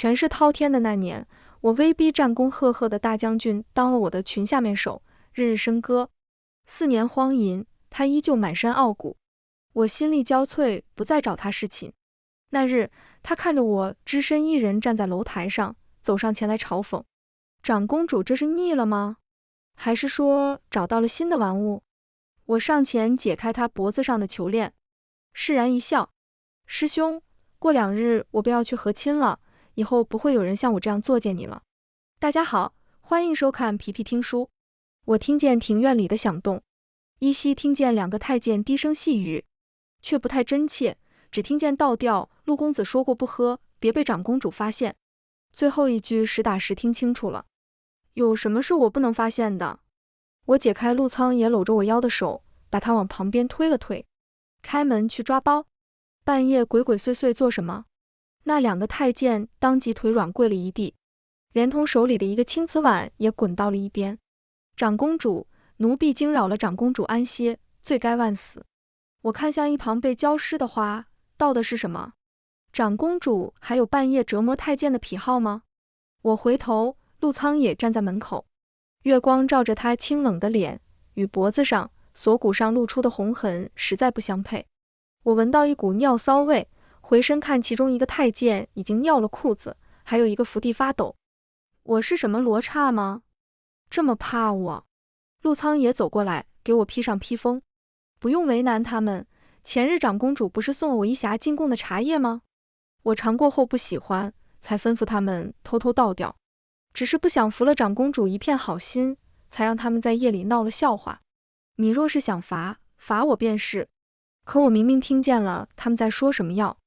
权势滔天的那年，我威逼战功赫赫的大将军当了我的群下面手，日日笙歌。4年荒淫，他依旧满身傲骨。我心力交瘁，不再找他侍寝。那日，他看着我只身一人站在楼台上，走上前来嘲讽：长公主这是腻了吗？还是说找到了新的玩物？我上前解开他脖子上的球链，释然一笑：师兄，过2日我便要去和亲了，以后不会有人像我这样作践你了。大家好，欢迎收看皮皮听书。我听见庭院里的响动，依稀听见2个太监低声细语，却不太真切，只听见倒调：陆公子说过不喝，别被长公主发现。最后一句实打实听清楚了。有什么是我不能发现的？我解开陆苍野搂着我腰的手，把他往旁边推了推。开门去抓包。半夜鬼鬼祟祟做什么？那2个太监当即腿软跪了一地，连同手里的一个青瓷碗也滚到了一边。长公主，奴婢惊扰了长公主安歇，罪该万死。我看向一旁被浇湿的花，道的是什么？长公主还有半夜折磨太监的癖好吗？我回头，陆苍野站在门口，月光照着他清冷的脸与脖子上、锁骨上露出的红痕实在不相配。我闻到一股尿骚味，回身看其中一个太监已经尿了裤子，还有一个伏地发抖。我是什么罗刹吗？这么怕我？陆苍野走过来，给我披上披风。不用为难他们，前日长公主不是送了我一匣进贡的茶叶吗？我尝过后不喜欢，才吩咐他们偷偷倒掉。只是不想负了长公主一片好心，才让他们在夜里闹了笑话。你若是想罚我便是。可我明明听见了他们在说什么药。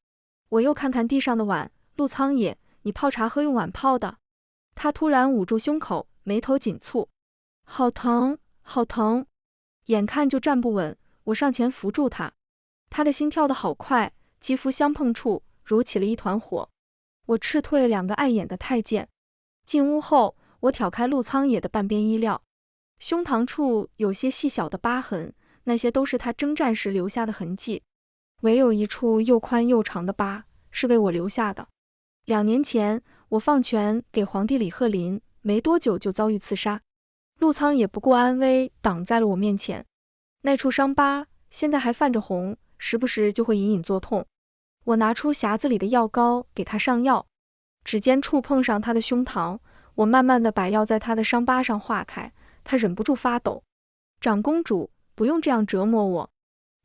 我又看看地上的碗，陆苍野，你泡茶喝用碗泡的？他突然捂住胸口，眉头紧蹙，好疼，好疼，眼看就站不稳。我上前扶住他，他的心跳得好快，肌肤相碰处如起了一团火。我斥退2个碍眼的太监。进屋后，我挑开陆苍野的半边衣料，胸膛处有些细小的疤痕，那些都是他征战时留下的痕迹，唯有一处又宽又长的疤是为我留下的。2年前，我放权给皇帝李鹤林，没多久就遭遇刺杀。陆苍野不顾安危，挡在了我面前。那处伤疤现在还泛着红，时不时就会隐隐作痛。我拿出匣子里的药膏给他上药，指尖触碰上他的胸膛，我慢慢地把药在他的伤疤上化开，他忍不住发抖。长公主，不用这样折磨我。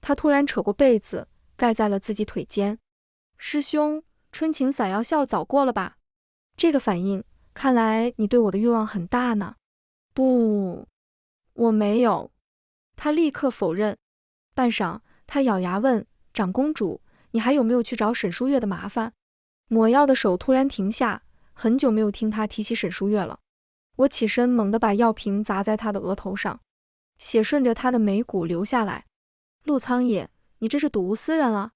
他突然扯过被子盖在了自己腿间。师兄，春情散药效早过了吧？这个反应，看来你对我的欲望很大呢。不，我没有。他立刻否认。半晌，他咬牙问：长公主，你还有没有去找沈书月的麻烦？抹药的手突然停下，很久没有听他提起沈书月了。我起身猛地把药瓶砸在他的额头上，血顺着他的眉骨流下来。陆苍野，你这是睹物思人了。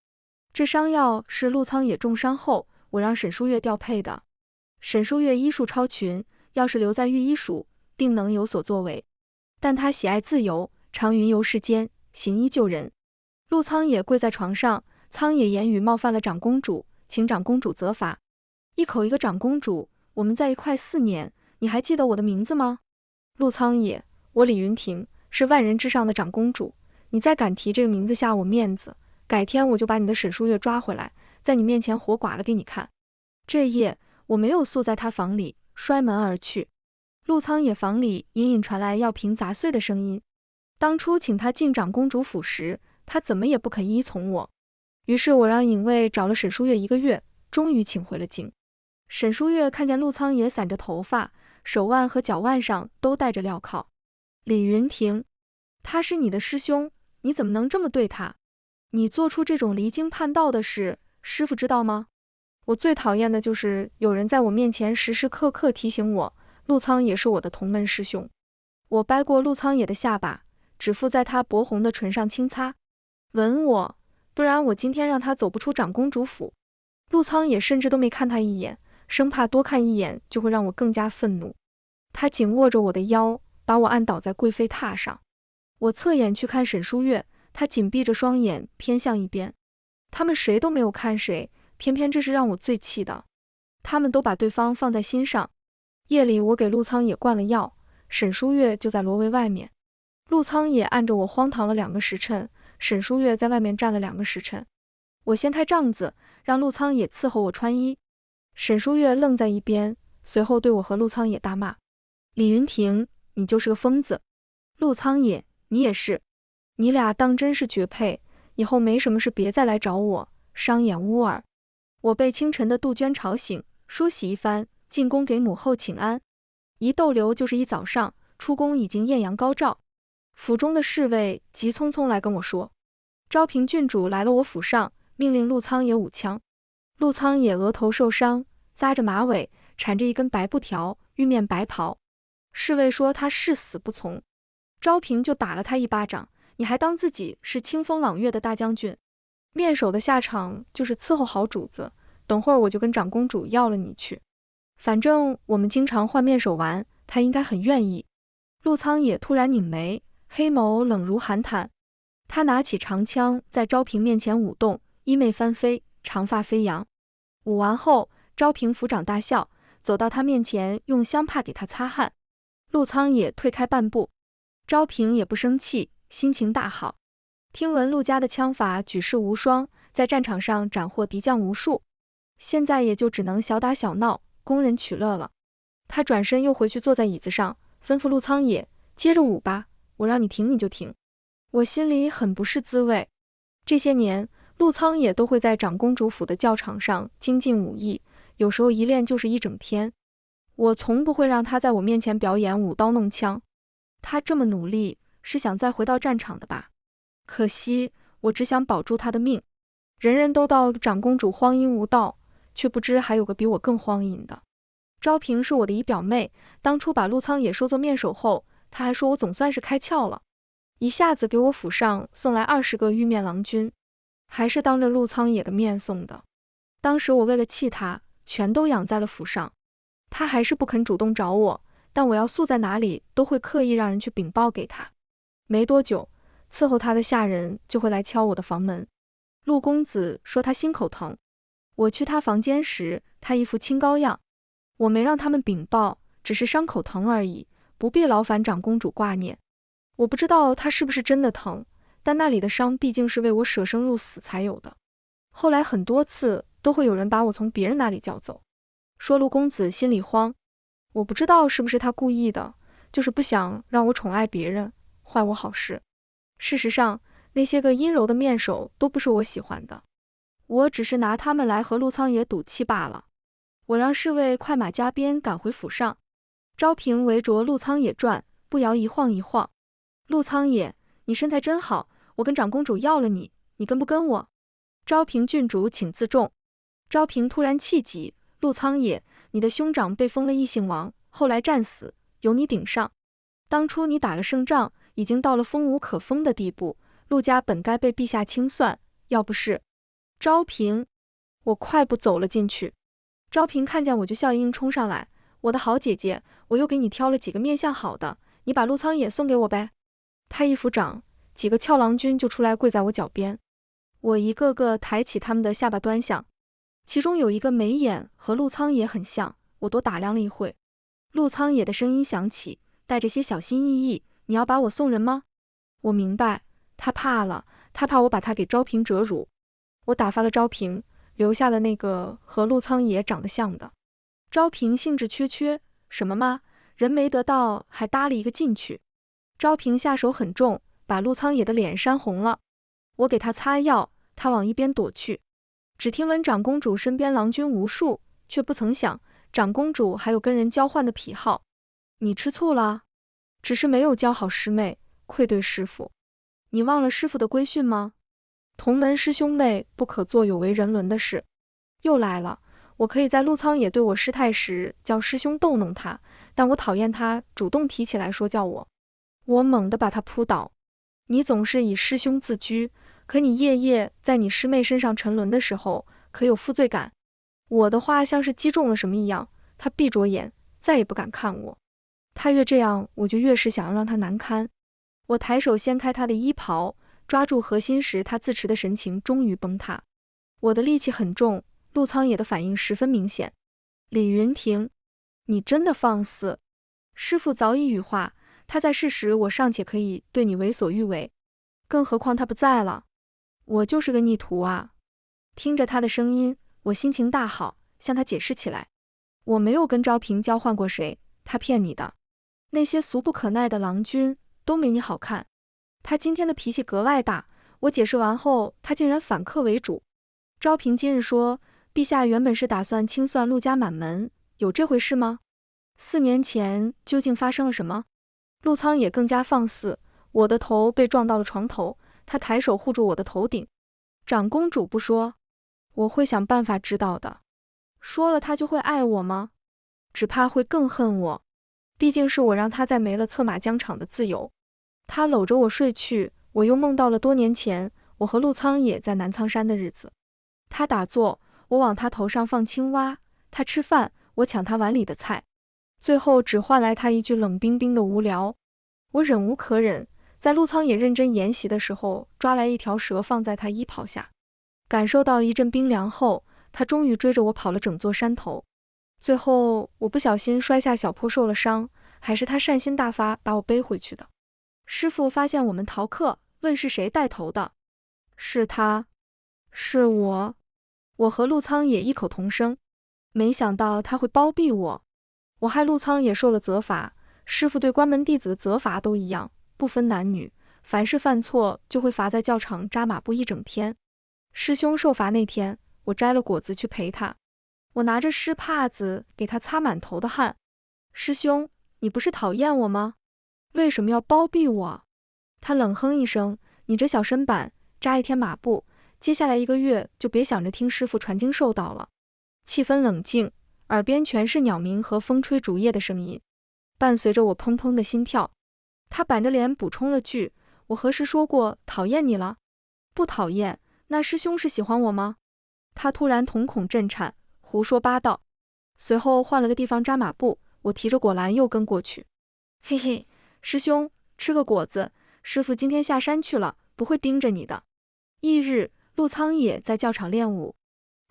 这伤药是陆苍野重伤后，我让沈书月调配的。沈书月医术超群，要是留在御医署，定能有所作为。但他喜爱自由，常云游世间，行医救人。陆苍野跪在床上，苍野言语冒犯了长公主，请长公主责罚。一口一个长公主，我们在一块4年，你还记得我的名字吗？陆苍野，我李云婷，是万人之上的长公主，你再敢提这个名字下我面子，改天我就把你的沈书月抓回来，在你面前活剐了给你看。这夜我没有宿在他房里，摔门而去。陆苍野房里隐隐传来药瓶砸碎的声音。当初请他进长公主府时，他怎么也不肯依从我。于是我让影卫找了沈书月1个月，终于请回了京。沈书月看见陆苍野散着头发，手腕和脚腕上都戴着镣铐。李云婷，他是你的师兄，你怎么能这么对他？你做出这种离经叛道的事，师父知道吗？我最讨厌的就是有人在我面前时时刻刻提醒我，陆苍野是我的同门师兄。我掰过陆苍野的下巴，指腹在他薄红的唇上轻擦。吻我，不然我今天让他走不出长公主府。陆苍野甚至都没看他一眼，生怕多看一眼就会让我更加愤怒。他紧握着我的腰，把我按倒在贵妃榻上。我侧眼去看沈书月，他紧闭着双眼偏向一边。他们谁都没有看谁，偏偏这是让我最气的。他们都把对方放在心上。夜里我给陆仓野灌了药，沈书月就在罗围外面。陆仓野按着我荒唐了2个时辰，沈书月在外面站了2个时辰。我掀开帐子，让陆仓野伺候我穿衣。沈书月愣在一边，随后对我和陆仓野大骂：李云婷，你就是个疯子！陆仓野，你也是！你俩当真是绝配，以后没什么事别再来找我，商演乌耳。我被清晨的杜鹃吵醒，梳洗一番，进宫给母后请安。一逗留就是一早上，出宫已经艳阳高照。府中的侍卫急匆匆来跟我说，昭平郡主来了我府上，命令陆仓野舞枪。陆仓野额头受伤，扎着马尾，缠着一根白布条，玉面白袍。侍卫说他誓死不从，昭平就打了他一巴掌，你还当自己是清风朗月的大将军？面首的下场就是伺候好主子，等会儿我就跟长公主要了你去。反正我们经常换面首玩，他应该很愿意。陆仓野突然拧眉，黑眸冷如寒潭。他拿起长枪在昭平面前舞动，衣袂翻飞，长发飞扬。舞完后，昭平抚掌大笑，走到他面前，用香帕给他擦汗。陆仓野退开半步，昭平也不生气，心情大好。听闻陆家的枪法举世无双，在战场上斩获敌将无数，现在也就只能小打小闹，供人取乐了。他转身又回去坐在椅子上，吩咐陆仓野，接着舞吧，我让你停你就停。我心里很不是滋味。这些年，陆仓野都会在长公主府的教场上精进武艺，有时候一练就是一整天。我从不会让他在我面前表演舞刀弄枪。他这么努力，是想再回到战场的吧？可惜，我只想保住他的命。人人都道长公主荒淫无道，却不知还有个比我更荒淫的。昭平是我的姨表妹，当初把陆仓野收做面首后，她还说我总算是开窍了，一下子给我府上送来20个玉面郎君，还是当着陆仓野的面送的。当时我为了气他，全都养在了府上。他还是不肯主动找我，但我要宿在哪里，都会刻意让人去禀报给他。没多久，伺候他的下人就会来敲我的房门。陆公子说他心口疼，我去他房间时，他一副清高样。我没让他们禀报，只是伤口疼而已，不必劳烦长公主挂念。我不知道他是不是真的疼，但那里的伤毕竟是为我舍生入死才有的。后来很多次都会有人把我从别人那里叫走，说陆公子心里慌。我不知道是不是他故意的，就是不想让我宠爱别人，坏我好事。事实上，那些个阴柔的面首都不是我喜欢的，我只是拿他们来和陆仓野赌气罢了。我让侍卫快马加鞭赶回府上，昭平围着陆仓野转，不摇一晃一晃。陆仓野，你身材真好，我跟长公主要了你，你跟不跟我？昭平郡主请自重。昭平突然气急，陆仓野，你的兄长被封了异姓王，后来战死，由你顶上。当初你打了胜仗，已经到了封无可封的地步，陆家本该被陛下清算，要不是……昭平，我快步走了进去。昭平看见我就笑盈盈冲上来，我的好姐姐，我又给你挑了几个面相好的，你把陆仓野送给我呗。他一抚掌，几个俏郎君就出来跪在我脚边，我一个个抬起他们的下巴端详，其中有一个眉眼和陆仓野很像，我多打量了一会。陆仓野的声音响起，带着些小心翼翼，你要把我送人吗？我明白，他怕了，他怕我把他给昭平折辱。我打发了昭平，留下了那个和陆仓野长得像的。昭平兴致缺缺，什么吗？人没得到，还搭了一个进去。昭平下手很重，把陆仓野的脸扇红了。我给他擦药，他往一边躲去。只听闻长公主身边郎君无数，却不曾想长公主还有跟人交换的癖好。你吃醋了？只是没有教好师妹，愧对师傅。你忘了师傅的规训吗？同门师兄妹不可做有违人伦的事。又来了，我可以在陆仓野对我失态时叫师兄逗弄他，但我讨厌他主动提起来说叫我。我猛地把他扑倒。你总是以师兄自居，可你夜夜在你师妹身上沉沦的时候，可有负罪感？我的话像是击中了什么一样，他闭着眼，再也不敢看我。他越这样，我就越是想要让他难堪。我抬手掀开他的衣袍，抓住核心时，他自持的神情终于崩塌。我的力气很重，陆仓野的反应十分明显。李云亭，你真的放肆！师父早已羽化，他在世时我尚且可以对你为所欲为，更何况他不在了，我就是个逆徒啊！听着他的声音，我心情大好，向他解释起来。我没有跟昭平交换过谁，他骗你的。那些俗不可耐的郎君都没你好看。他今天的脾气格外大，我解释完后，他竟然反客为主。昭平今日说，陛下原本是打算清算陆家满门，有这回事吗？4年前究竟发生了什么？陆仓也更加放肆，我的头被撞到了床头，他抬手护住我的头顶。长公主不说，我会想办法知道的。说了他就会爱我吗？只怕会更恨我。毕竟是我让他再没了策马疆场的自由。他搂着我睡去，我又梦到了多年前我和陆仓野在南苍山的日子。他打坐，我往他头上放青蛙；他吃饭，我抢他碗里的菜。最后只换来他一句冷冰冰的无聊。我忍无可忍，在陆仓野认真研习的时候，抓来一条蛇放在他衣袍下。感受到一阵冰凉后，他终于追着我跑了整座山头。最后我不小心摔下小坡受了伤，还是他善心大发把我背回去的。师父发现我们逃课，问是谁带头的。是他。是我。我和陆仓野异口同声。没想到他会包庇我。我害陆仓野受了责罚，师父对关门弟子的责罚都一样，不分男女，凡是犯错就会罚在教场扎马步一整天。师兄受罚那天，我摘了果子去陪他，我拿着湿帕子给他擦满头的汗。师兄，你不是讨厌我吗？为什么要包庇我？他冷哼一声，你这小身板，扎一天马步，接下来1个月就别想着听师父传经授道了。气氛冷静，耳边全是鸟鸣和风吹竹叶的声音，伴随着我砰砰的心跳。他板着脸补充了句，我何时说过讨厌你了？不讨厌，那师兄是喜欢我吗？他突然瞳孔震颤，胡说八道。随后换了个地方扎马步，我提着果篮又跟过去。嘿嘿，师兄，吃个果子，师父今天下山去了，不会盯着你的。翌日，陆仓野在教场练武，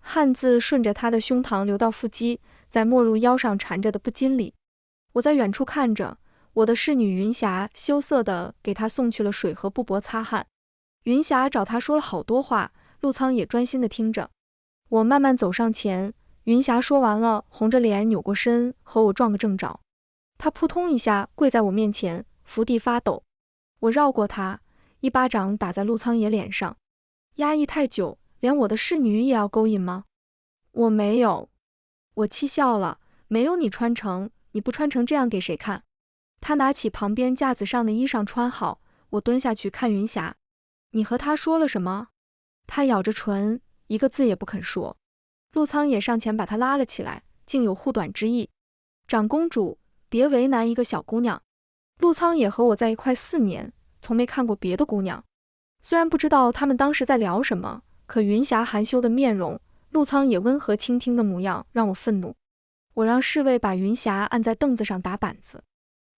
汗渍顺着他的胸膛流到腹肌，在没入腰上缠着的布巾里。我在远处看着，我的侍女云霞羞涩地给他送去了水和布帛擦汗。云霞找他说了好多话，陆仓野专心地听着。我慢慢走上前，云霞说完了，红着脸扭过身和我撞个正着。他扑通一下跪在我面前，伏地发抖。我绕过他，一巴掌打在陆仓野脸上。压抑太久，连我的侍女也要勾引吗？我没有。我气笑了，没有你穿成，你不穿成这样给谁看？他拿起旁边架子上的衣裳穿好，我蹲下去看云霞。你和他说了什么？他咬着唇，一个字也不肯说。陆仓野上前把他拉了起来，竟有护短之意。长公主，别为难一个小姑娘。陆仓野和我在一块4年，从没看过别的姑娘。虽然不知道他们当时在聊什么，可云霞含羞的面容，陆仓野温和倾听的模样让我愤怒。我让侍卫把云霞按在凳子上打板子。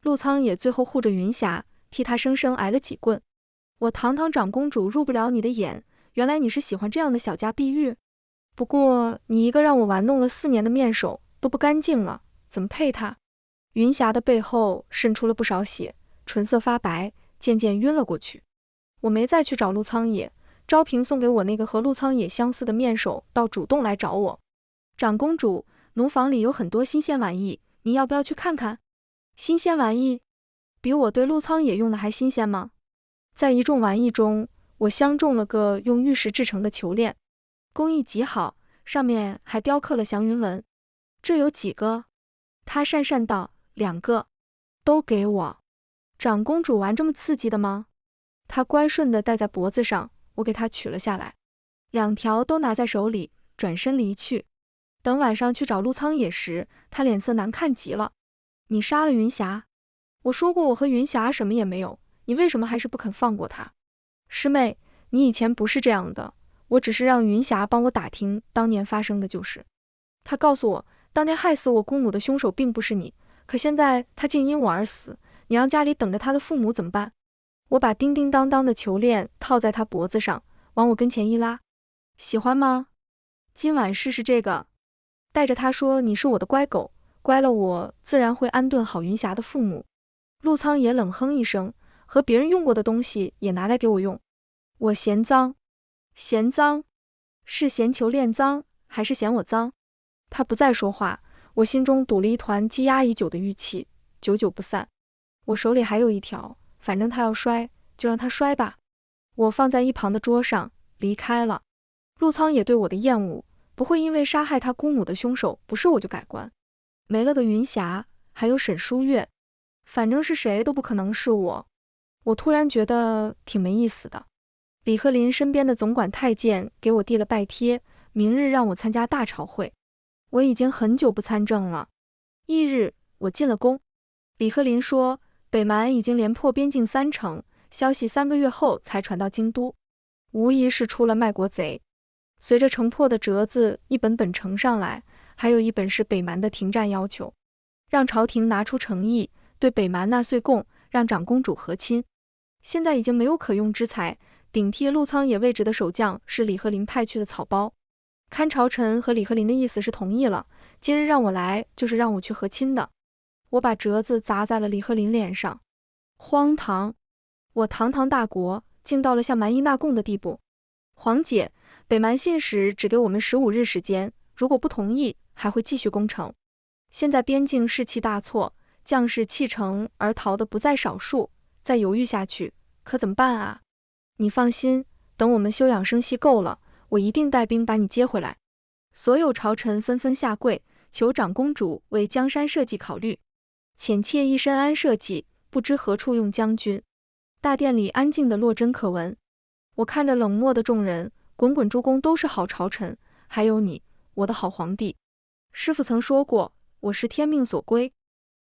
陆仓野最后护着云霞，替她生生挨了几棍。我堂堂长公主入不了你的眼，原来你是喜欢这样的小家碧玉。不过你一个让我玩弄了4年的面首都不干净了，怎么配他？云霞的背后渗出了不少血，唇色发白，渐渐晕了过去。我没再去找陆仓野，昭平送给我那个和陆仓野相似的面首倒主动来找我。长公主，奴房里有很多新鲜玩意，你要不要去看看？新鲜玩意？比我对陆仓野用的还新鲜吗？在一众玩意中，我相中了个用玉石制成的球链，工艺极好，上面还雕刻了祥云纹。这有几个？他讪讪道：2个。都给我。长公主玩这么刺激的吗？他乖顺地戴在脖子上，我给他取了下来，2条都拿在手里，转身离去。等晚上去找陆仓野时，他脸色难看极了。你杀了云霞？我说过我和云霞什么也没有，你为什么还是不肯放过她？师妹，你以前不是这样的，我只是让云霞帮我打听当年发生的就是。她告诉我，当年害死我姑母的凶手并不是你，可现在她竟因我而死，你让家里等着她的父母怎么办？我把叮叮当当的球链套在她脖子上，往我跟前一拉。喜欢吗？今晚试试这个。带着他说你是我的乖狗，乖了我自然会安顿好云霞的父母。陆苍野冷哼一声，和别人用过的东西也拿来给我用。我嫌脏。嫌脏？是嫌球链脏，还是嫌我脏？他不再说话，我心中堵了一团积压已久的郁气，久久不散。我手里还有一条，反正他要摔，就让他摔吧。我放在一旁的桌上，离开了。陆苍野对我的厌恶，不会因为杀害他姑母的凶手不是我就改观。没了个云霞，还有沈书月，反正是谁都不可能是我。我突然觉得挺没意思的。李鹤林身边的总管太监给我递了拜帖，明日让我参加大朝会。我已经很久不参政了。翌日，我进了宫。李鹤林说，北蛮已经连破边境3城，消息3个月后才传到京都，无疑是出了卖国贼。随着城破的折子一本本呈上来，还有一本是北蛮的停战要求，让朝廷拿出诚意，对北蛮纳岁贡，让长公主和亲。现在已经没有可用之才，顶替陆苍野位置的守将是李鹤林派去的草包。看朝臣和李鹤林的意思是同意了，今日让我来就是让我去和亲的。我把折子砸在了李鹤林脸上。荒唐！我堂堂大国，竟到了向蛮夷纳贡的地步。皇姐，北蛮信使只给我们15日时间，如果不同意，还会继续攻城。现在边境士气大挫，将士弃城而逃的不在少数，再犹豫下去，可怎么办啊？你放心，等我们休养生息够了，我一定带兵把你接回来。所有朝臣纷纷下跪，求长公主为江山社稷考虑。浅妾一身安社稷，不知何处用将军。大殿里安静的落针可闻。我看着冷漠的众人，滚滚诸公都是好朝臣，还有你，我的好皇帝。师父曾说过，我是天命所归，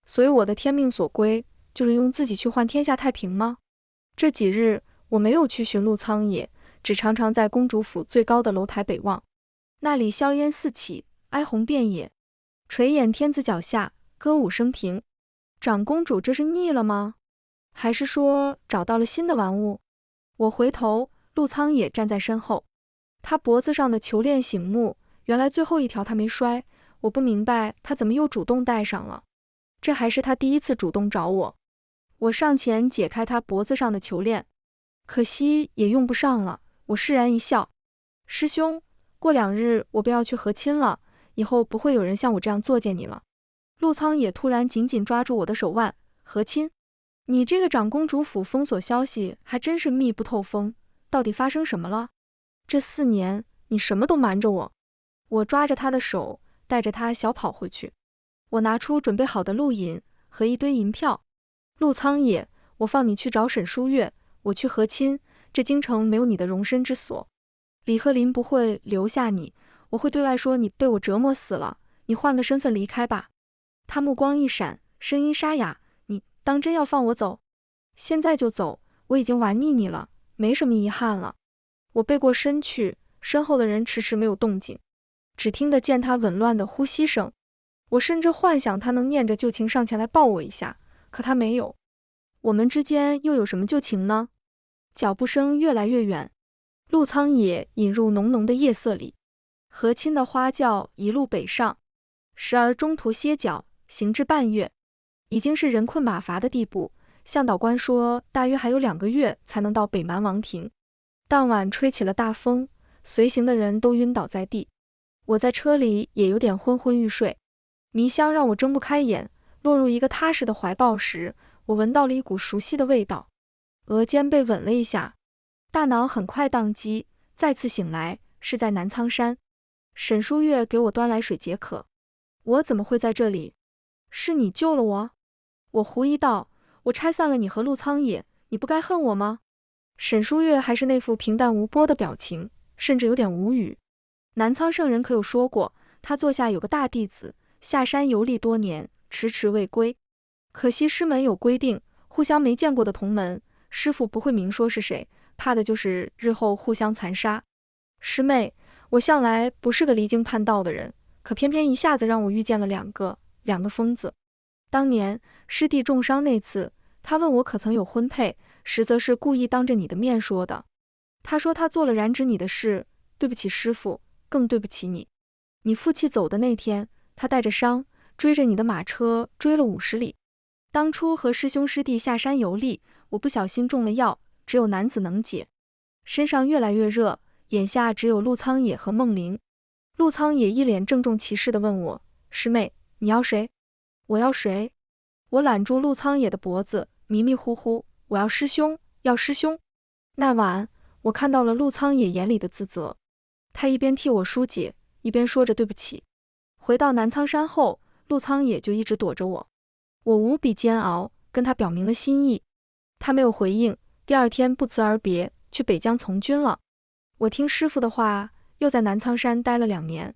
所以我的天命所归就是用自己去换天下太平吗？这几日我没有去寻陆苍野，只常常在公主府最高的楼台北望，那里硝烟四起，哀鸿遍野，垂眼天子脚下，歌舞升平。长公主这是腻了吗？还是说找到了新的玩物？我回头，陆苍野站在身后，他脖子上的球链醒目，原来最后一条他没摔，我不明白他怎么又主动戴上了。这还是他第一次主动找我。我上前解开他脖子上的球链，可惜也用不上了。我释然一笑，师兄，过2日我便要去和亲了，以后不会有人像我这样作践你了。陆苍野突然紧紧抓住我的手腕，和亲？你这个长公主府封锁消息还真是密不透风，到底发生什么了？这4年你什么都瞒着我。我抓着他的手，带着他小跑回去。我拿出准备好的路引和一堆银票。陆苍野，我放你去找沈书月，我去和亲，这京城没有你的容身之所。李鹤林不会留下你，我会对外说你被我折磨死了，你换个身份离开吧。他目光一闪，声音沙哑，你当真要放我走？现在就走，我已经玩腻你了，没什么遗憾了。我背过身去，身后的人迟迟没有动静，只听得见他紊乱的呼吸声。我甚至幻想他能念着旧情上前来抱我一下，可他没有。我们之间又有什么旧情呢？脚步声越来越远，陆苍野引入浓浓的夜色里。和亲的花轿一路北上，时而中途歇脚，行至半月，已经是人困马乏的地步。向导官说，大约还有2个月才能到北蛮王庭。当晚吹起了大风，随行的人都晕倒在地。我在车里也有点昏昏欲睡，迷香让我睁不开眼。落入一个踏实的怀抱时，我闻到了一股熟悉的味道，额间被吻了一下。大脑很快宕机，再次醒来是在南苍山。沈书月给我端来水解渴。我怎么会在这里？是你救了我？我狐疑道，我拆散了你和陆苍野，你不该恨我吗？沈书月还是那副平淡无波的表情，甚至有点无语。南苍圣人可有说过，他座下有个大弟子，下山游历多年，迟迟未归。可惜师门有规定，互相没见过的同门，师父不会明说是谁，怕的就是日后互相残杀。师妹，我向来不是个离经叛道的人，可偏偏一下子让我遇见了两个疯子。当年师弟重伤那次，他问我可曾有婚配，实则是故意当着你的面说的。他说他做了染指你的事，对不起师父，更对不起你。你父亲走的那天，他带着伤，追着你的马车追了50里。当初和师兄师弟下山游历，我不小心中了药，只有男子能解。身上越来越热，眼下只有陆苍野和梦玲。陆苍野一脸郑重其事地问我：师妹，你要谁？我要谁？我揽住陆苍野的脖子，迷迷糊糊，我要师兄，要师兄。那晚，我看到了陆苍野眼里的自责，他一边替我疏解，一边说着对不起。回到南苍山后，陆苍野就一直躲着我，我无比煎熬，跟他表明了心意。他没有回应，第二天不辞而别，去北疆从军了。我听师父的话，又在南苍山待了2年。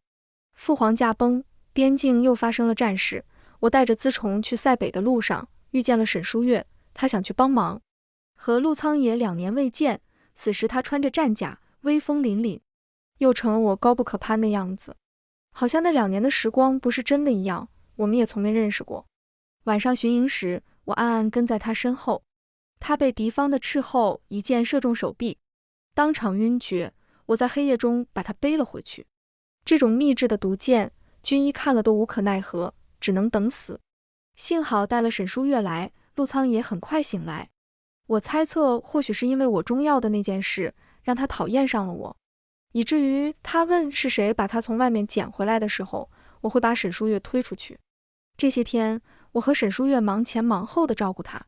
父皇驾崩，边境又发生了战事，我带着辎重去塞北的路上，遇见了沈书月，他想去帮忙。和陆苍野2年未见，此时他穿着战甲，威风凛凛，又成了我高不可攀的样子，好像那2年的时光不是真的一样，我们也从没认识过。晚上巡营时，我暗暗跟在他身后，他被敌方的斥候一箭射中手臂，当场晕厥，我在黑夜中把他背了回去。这种秘制的毒箭，军医看了都无可奈何，只能等死。幸好带了沈书月来，陆苍野很快醒来。我猜测或许是因为我中药的那件事，让他讨厌上了我，以至于他问是谁把他从外面捡回来的时候，我会把沈书月推出去。这些天，我和沈书月忙前忙后的照顾他，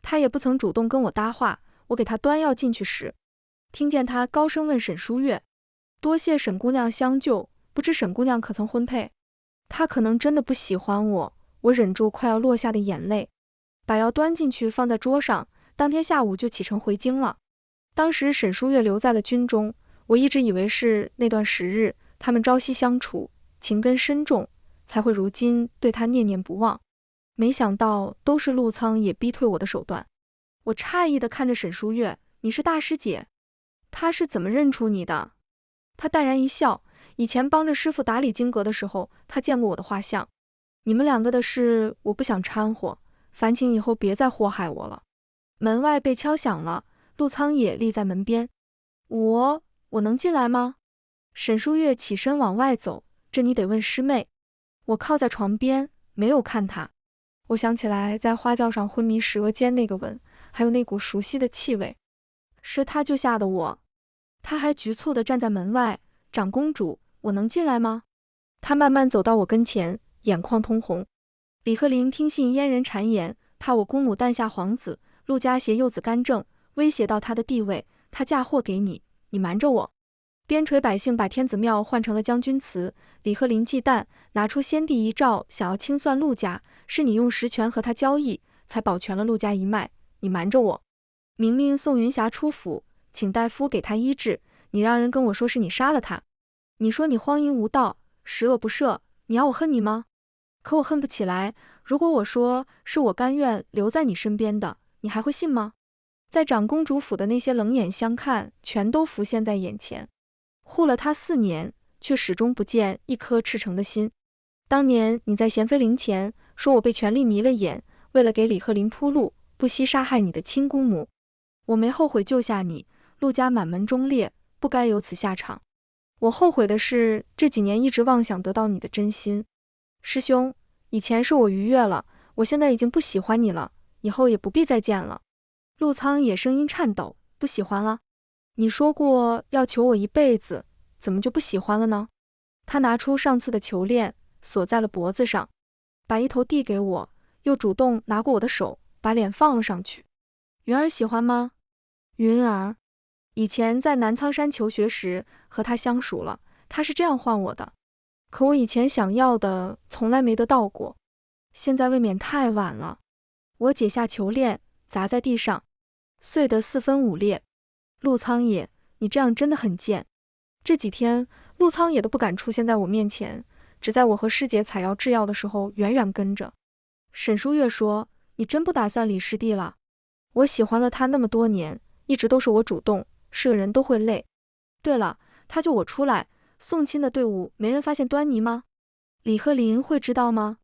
他也不曾主动跟我搭话。我给他端药进去时，听见他高声问沈书月：多谢沈姑娘相救，不知沈姑娘可曾婚配？他可能真的不喜欢我。我忍住快要落下的眼泪，把药端进去放在桌上，当天下午就启程回京了。当时沈书月留在了军中，我一直以为是那段时日他们朝夕相处，情根深重，才会如今对他念念不忘。没想到都是陆苍野逼退我的手段。我诧异地看着沈书月：你是大师姐？他是怎么认出你的？他淡然一笑，以前帮着师傅打理经阁的时候，他见过我的画像。你们2个的事我不想掺和，烦请以后别再祸害我了。门外被敲响了，陆苍野立在门边。我能进来吗？沈书月起身往外走，这你得问师妹。我靠在床边，没有看他。我想起来在花轿上昏迷时额间那个吻，还有那股熟悉的气味，是他救下的我。他还局促地站在门外，长公主，我能进来吗？他慢慢走到我跟前，眼眶通红。李鹤林听信阉人谗言，怕我公母诞下皇子，陆家携幼子干政，威胁到他的地位，他嫁祸给你，你瞒着我。边陲百姓把天子庙换成了将军祠，李鹤林忌惮，拿出先帝遗诏，想要清算陆家，是你用实权和他交易，才保全了陆家一脉，你瞒着我。明令宋云霞出府，请大夫给他医治，你让人跟我说是你杀了他。你说你荒淫无道，十恶不赦，你要我恨你吗？可我恨不起来。如果我说是我甘愿留在你身边的，你还会信吗？在长公主府的那些冷眼相看，全都浮现在眼前。护了他4年，却始终不见一颗赤诚的心。当年你在贤妃陵前说我被权力迷了眼，为了给李鹤林铺路，不惜杀害你的亲姑母。我没后悔救下你，陆家满门忠烈，不该有此下场。我后悔的是这几年一直妄想得到你的真心。师兄，以前是我逾越了，我现在已经不喜欢你了，以后也不必再见了。陆苍野声音颤抖：不喜欢了？你说过要求我一辈子，怎么就不喜欢了呢？他拿出上次的球链，锁在了脖子上，把一头递给我，又主动拿过我的手，把脸放了上去。云儿喜欢吗？云儿，以前在南苍山求学时和他相熟了，他是这样唤我的。可我以前想要的从来没得到过，现在未免太晚了。我解下球链，砸在地上，碎得4分5裂。陆苍野，你这样真的很贱。这几天，陆苍野都不敢出现在我面前，只在我和师姐采药制药的时候远远跟着。沈书月说：你真不打算理师弟了？我喜欢了他那么多年，一直都是我主动，是个人都会累。对了，他救我出来，送亲的队伍没人发现端倪吗？李鹤林会知道吗？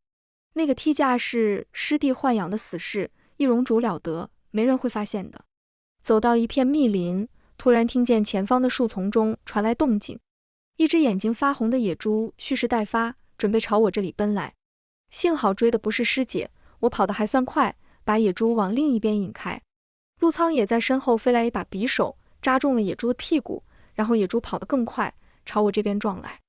那个梯架是师弟豢养的死士，一荣主了得，没人会发现的。走到一片密林，突然听见前方的树丛中传来动静，一只眼睛发红的野猪蓄势待发，准备朝我这里奔来。幸好追的不是师姐，我跑得还算快，把野猪往另一边引开。陆苍野在身后飞来一把匕首，扎中了野猪的屁股，然后野猪跑得更快，朝我这边撞来。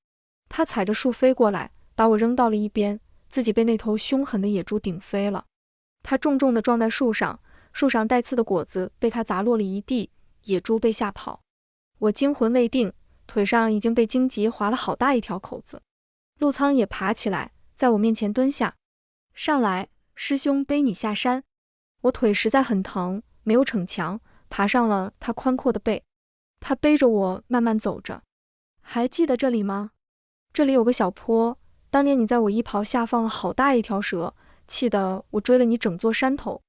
他踩着树飞过来，把我扔到了一边，自己被那头凶狠的野猪顶飞了。他重重地撞在树上，树上带刺的果子被他砸落了一地，野猪被吓跑。我惊魂未定，腿上已经被荆棘划了好大一条口子。陆苍野爬起来，在我面前蹲下，上来，师兄背你下山。我腿实在很疼，没有逞强，爬上了他宽阔的背。他背着我慢慢走着。还记得这里吗？这里有个小坡，当年你在我衣袍下放了好大一条蛇，气得我追了你整座山头，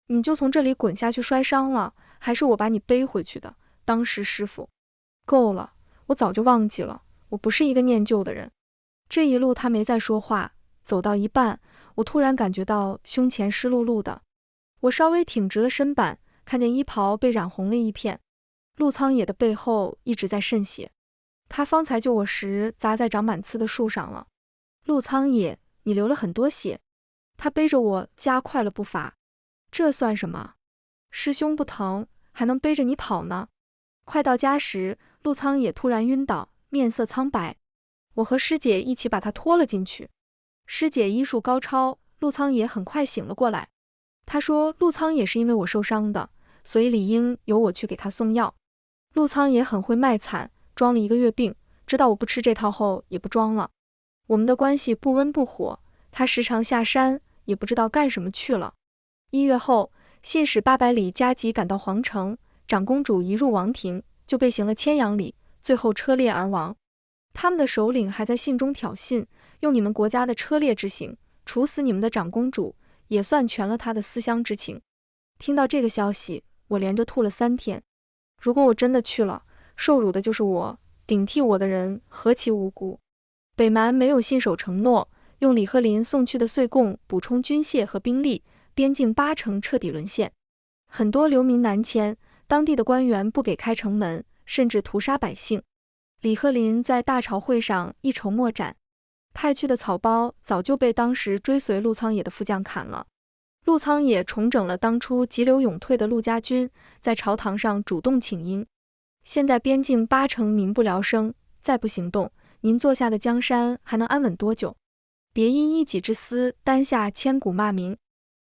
你就从这里滚下去摔伤了，还是我把你背回去的。当时师傅，够了，我早就忘记了，我不是一个念旧的人。这一路他没再说话，走到一半，我突然感觉到胸前湿漉漉的，我稍微挺直了身板，看见衣袍被染红了一片。陆苍野的背后一直在渗血，他方才救我时砸在长满刺的树上了。陆苍野，你流了很多血。他背着我加快了步伐。这算什么？师兄不疼，还能背着你跑呢。快到家时，陆苍野突然晕倒，面色苍白。我和师姐一起把他拖了进去。师姐医术高超，陆苍野很快醒了过来。他说陆苍野是因为我受伤的，所以理应由我去给他送药。陆苍野很会卖惨，装了1个月病，知道我不吃这套后也不装了。我们的关系不温不火，他时常下山，也不知道干什么去了。1月后，信使800里加急赶到皇城，长公主一入王庭就被行了千阳礼，最后车裂而亡。他们的首领还在信中挑衅，用你们国家的车裂之刑处死你们的长公主，也算全了他的思乡之情。听到这个消息，我连着吐了3天。如果我真的去了，受辱的就是我，顶替我的人何其无辜。北蛮没有信守承诺，用李鹤林送去的岁贡补充军械和兵力，边境80%彻底沦陷，很多流民南迁，当地的官员不给开城门，甚至屠杀百姓。李鹤林在大朝会上一筹莫展，派去的草包早就被当时追随陆苍野的副将砍了。陆苍野重整了当初急流勇退的陆家军，在朝堂上主动请缨。现在边境80%民不聊生，再不行动，您坐下的江山还能安稳多久？别因一己之私担下千古骂名。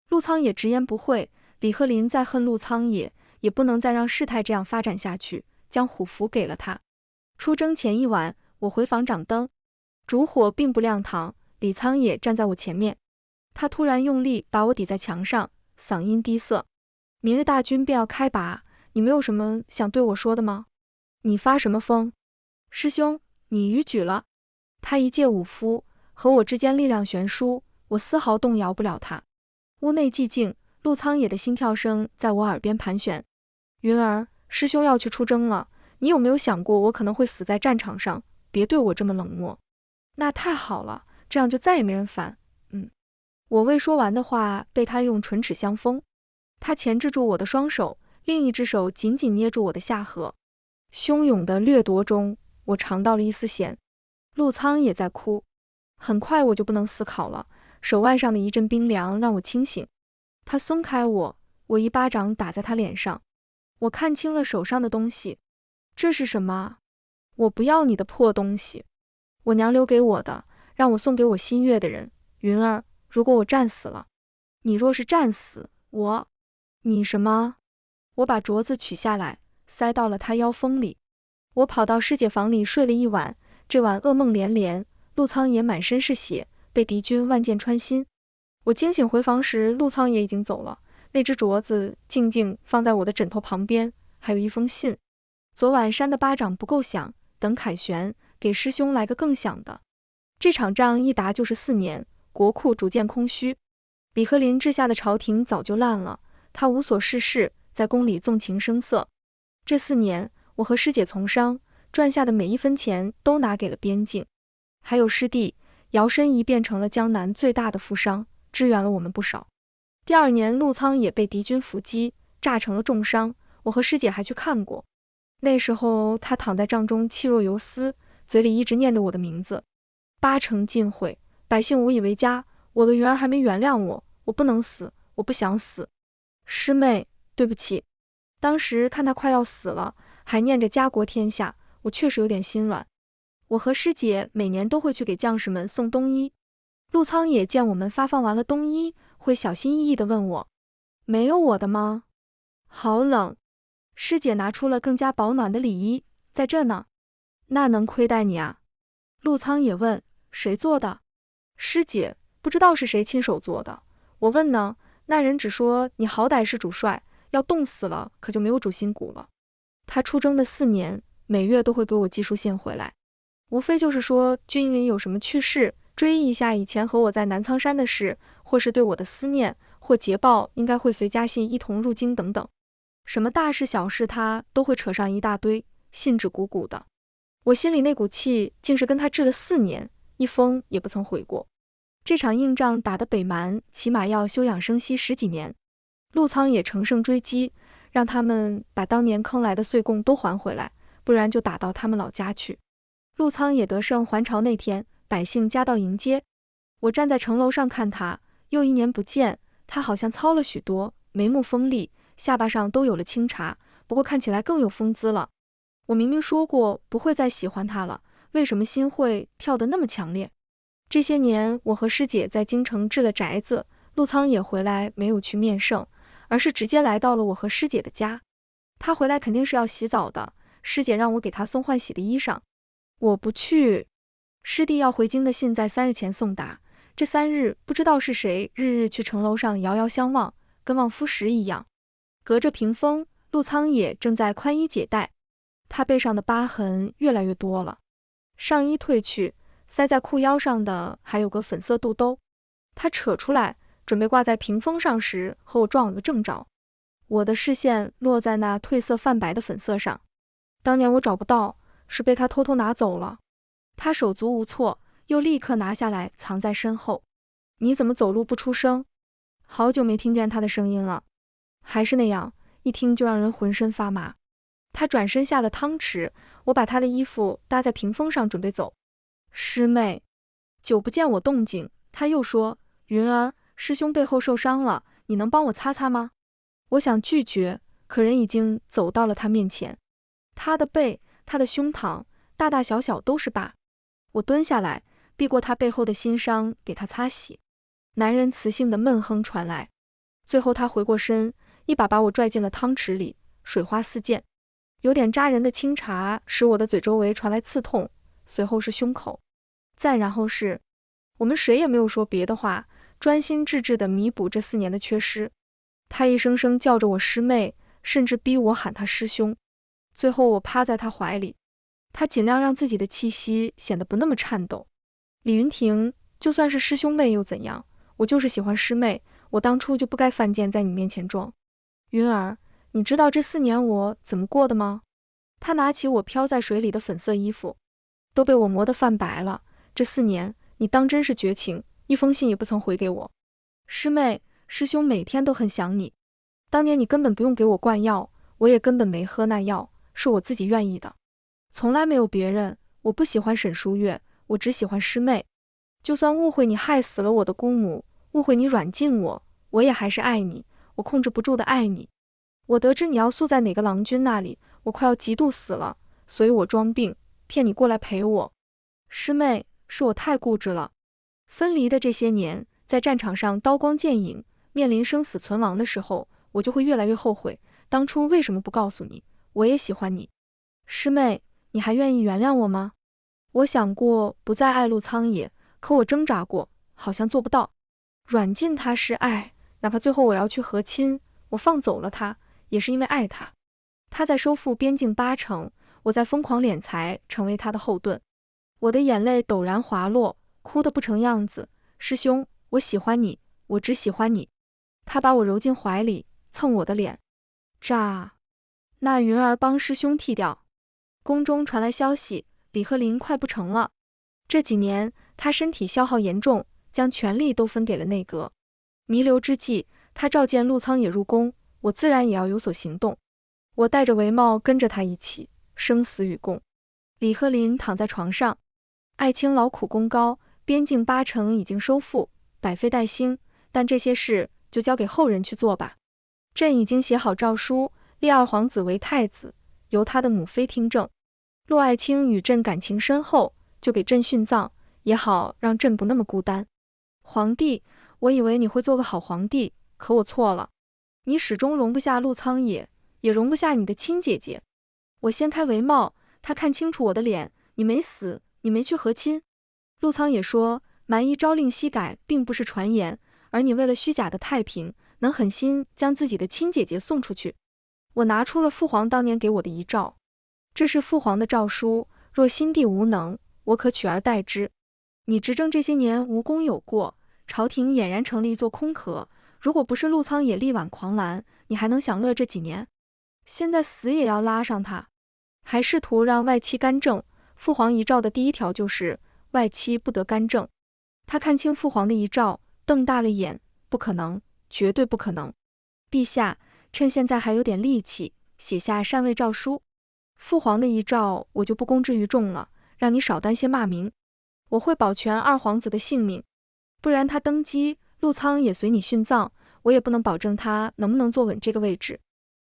陆苍野直言不讳，李鹤林再恨陆苍野，也不能再让事态这样发展下去，将虎符给了他。出征前一晚，我回房掌灯，烛火并不亮堂，李苍野站在我前面，他突然用力把我抵在墙上，嗓音低涩：明日大军便要开拔，你没有什么想对我说的吗？你发什么疯？师兄，你逾矩了。他一介武夫，和我之间力量悬殊，我丝毫动摇不了他。屋内寂静，陆苍野的心跳声在我耳边盘旋。云儿，师兄要去出征了，你有没有想过我可能会死在战场上？别对我这么冷漠。那太好了，这样就再也没人烦。我未说完的话被他用唇齿相封。他钳制住我的双手，另一只手紧紧捏住我的下颌。汹涌的掠夺中，我尝到了一丝咸。陆苍也在哭。很快我就不能思考了，手腕上的一阵冰凉让我清醒。他松开我，我一巴掌打在他脸上。我看清了手上的东西。这是什么？我不要你的破东西，我娘留给我的，让我送给我心悦的人。云儿，如果我战死了，你若是战死，你什么？我把镯子取下来，塞到了他腰封里。我跑到师姐房里睡了一晚，这晚噩梦连连，陆苍野满身是血，被敌军万箭穿心。我惊醒回房时，陆苍野已经走了，那只镯子静静放在我的枕头旁边，还有一封信。昨晚扇的巴掌不够响，等凯旋，给师兄来个更响的。这场仗一打就是4年，国库逐渐空虚。李鹤林治下的朝廷早就烂了，他无所事事，在宫里纵情声色。这4年，我和师姐从商，赚下的每一分钱都拿给了边境。还有师弟姚申仪变成了江南最大的富商，支援了我们不少。第2年，陆苍也被敌军伏击，炸成了重伤，我和师姐还去看过。那时候他躺在帐中气若游丝，嘴里一直念着我的名字。八成尽毁，百姓无以为家，我的云儿还没原谅我，我不能死，我不想死。师妹，对不起。当时看他快要死了，还念着家国天下，我确实有点心软。我和师姐每年都会去给将士们送冬衣。陆苍野见我们发放完了冬衣，会小心翼翼地问我：没有我的吗？好冷。师姐拿出了更加保暖的里衣，在这呢。那能亏待你啊？陆苍野问：谁做的？师姐：不知道是谁亲手做的。我问呢，那人只说你好歹是主帅，要冻死了可就没有主心骨了。他出征的4年，每月都会给我寄书信回来，无非就是说军里有什么趣事，追忆一下以前和我在南苍山的事，或是对我的思念，或捷报应该会随家信一同入京等等。什么大事小事他都会扯上一大堆，信纸鼓鼓的。我心里那股气竟是跟他治了4年，一封也不曾回过。这场硬仗打得北蛮起码要休养生息10几年。陆苍也乘胜追击，让他们把当年坑来的岁贡都还回来，不然就打到他们老家去。陆苍也得胜还朝那天，百姓夹道迎接。我站在城楼上看他，又1年不见，他好像糙了许多，眉目锋利，下巴上都有了清茶，不过看起来更有风姿了。我明明说过不会再喜欢他了，为什么心会跳得那么强烈？这些年我和师姐在京城置了宅子，陆苍也回来没有去面圣，而是直接来到了我和师姐的家。他回来肯定是要洗澡的，师姐让我给他送换洗的衣裳。我不去。师弟要回京的信在3日前送达，这3日不知道是谁日日去城楼上遥遥相望，跟望夫石一样。隔着屏风，陆苍野正在宽衣解带，他背上的疤痕越来越多了。上衣褪去，塞在裤腰上的还有个粉色肚兜，他扯出来准备挂在屏风上时，和我撞了个正着。我的视线落在那褪色泛白的粉色上，当年我找不到，是被他偷偷拿走了。他手足无措，又立刻拿下来藏在身后。你怎么走路不出声？好久没听见他的声音了，还是那样，一听就让人浑身发麻。他转身下了汤池，我把他的衣服搭在屏风上准备走。师妹，久不见我动静，他又说：云儿，师兄背后受伤了，你能帮我擦擦吗？我想拒绝，可人已经走到了他面前。他的背，他的胸膛，大大小小都是疤。我蹲下来，避过他背后的心伤，给他擦洗。男人磁性的闷哼传来，最后他回过身，一把把我拽进了汤池里，水花四溅。有点扎人的清茶使我的嘴周围传来刺痛，随后是胸口，再然后是……我们谁也没有说别的话，专心致志地弥补这4年的缺失。他一声声叫着我师妹，甚至逼我喊他师兄。最后我趴在他怀里，他尽量让自己的气息显得不那么颤抖。李云婷，就算是师兄妹又怎样？我就是喜欢师妹，我当初就不该犯贱在你面前装。云儿，你知道这4年我怎么过的吗？他拿起我飘在水里的粉色衣服，都被我磨得泛白了。这4年，你当真是绝情，一封信也不曾回给我。师妹，师兄每天都很想你。当年你根本不用给我灌药，我也根本没喝那药，是我自己愿意的。从来没有别人，我不喜欢沈书月，我只喜欢师妹。就算误会你害死了我的姑母，误会你软禁我，我也还是爱你，我控制不住的爱你。我得知你要宿在哪个郎君那里，我快要嫉妒死了，所以我装病，骗你过来陪我。师妹，是我太固执了。分离的这些年，在战场上刀光剑影，面临生死存亡的时候，我就会越来越后悔，当初为什么不告诉你，我也喜欢你。师妹，你还愿意原谅我吗？我想过不再爱陆苍野，可我挣扎过，好像做不到。软禁他是爱，哪怕最后我要去和亲，我放走了他，也是因为爱他。他在收复边境8成，我在疯狂敛财，成为他的后盾。我的眼泪陡然滑落，哭得不成样子。师兄，我喜欢你，我只喜欢你。他把我揉进怀里，蹭我的脸。炸！那云儿帮师兄剃掉。宫中传来消息，李鹤林快不成了。这几年他身体消耗严重，将权力都分给了内阁。弥留之际，他召见陆苍野入宫，我自然也要有所行动。我戴着帷帽跟着他一起，生死与共。李鹤林躺在床上，爱卿劳苦功高，边境80%已经收复，百废待兴，但这些事就交给后人去做吧。朕已经写好诏书，立二皇子为太子，由他的母妃听政。骆爱卿与朕感情深厚，就给朕殉葬，也好让朕不那么孤单。皇帝，我以为你会做个好皇帝，可我错了。你始终容不下陆苍野，也容不下你的亲姐姐。我掀开帷帽，他看清楚我的脸，你没死，你没去和亲。陆苍野说，蛮夷朝令夕改并不是传言，而你为了虚假的太平，能狠心将自己的亲姐姐送出去。我拿出了父皇当年给我的遗诏，这是父皇的诏书，若新帝无能，我可取而代之。你执政这些年无功有过，朝廷俨然成了一座空壳，如果不是陆苍野力挽狂澜，你还能享乐这几年？现在死也要拉上他，还试图让外戚干政。父皇遗诏的第1条就是外戚不得干政。他看清父皇的遗诏，瞪大了眼，不可能，绝对不可能。陛下，趁现在还有点力气，写下禅位诏书。父皇的遗诏我就不公之于众了，让你少担些骂名。我会保全二皇子的性命，不然他登基，陆苍也随你殉葬，我也不能保证他能不能坐稳这个位置。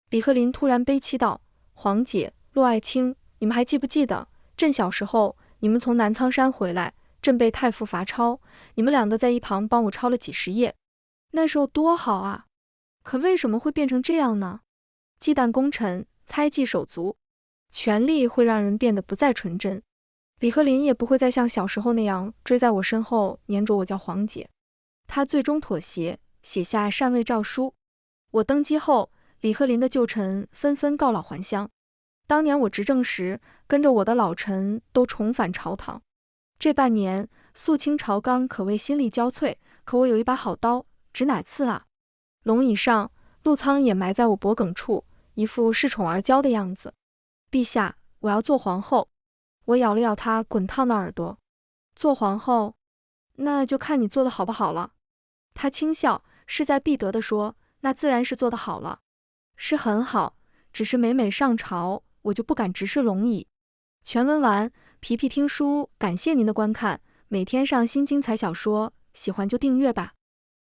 李鹤林突然悲戚道，皇姐，骆爱卿，你们还记不记得，朕小时候，你们从南苍山回来，朕被太傅罚抄，你们2个在一旁帮我抄了几10页，那时候多好啊！可为什么会变成这样呢？忌惮功臣，猜忌手足，权力会让人变得不再纯真。李鹤林也不会再像小时候那样追在我身后黏着我叫皇姐。他最终妥协，写下禅位诏书。我登基后，李鹤林的旧臣纷纷告老还乡。当年我执政时，跟着我的老臣都重返朝堂。这半年，肃清朝纲可谓心力交瘁，可我有一把好刀，指哪刺啊？龙椅上，陆苍也埋在我脖颈处，一副恃宠而骄的样子。陛下，我要做皇后。我咬了咬他滚烫的耳朵。做皇后，那就看你做的好不好了。他轻笑，势在必得地说，那自然是做得好了。是很好，只是每每上朝，我就不敢直视龙椅。全文完，皮皮听书，感谢您的观看，每天上新精彩小说，喜欢就订阅吧。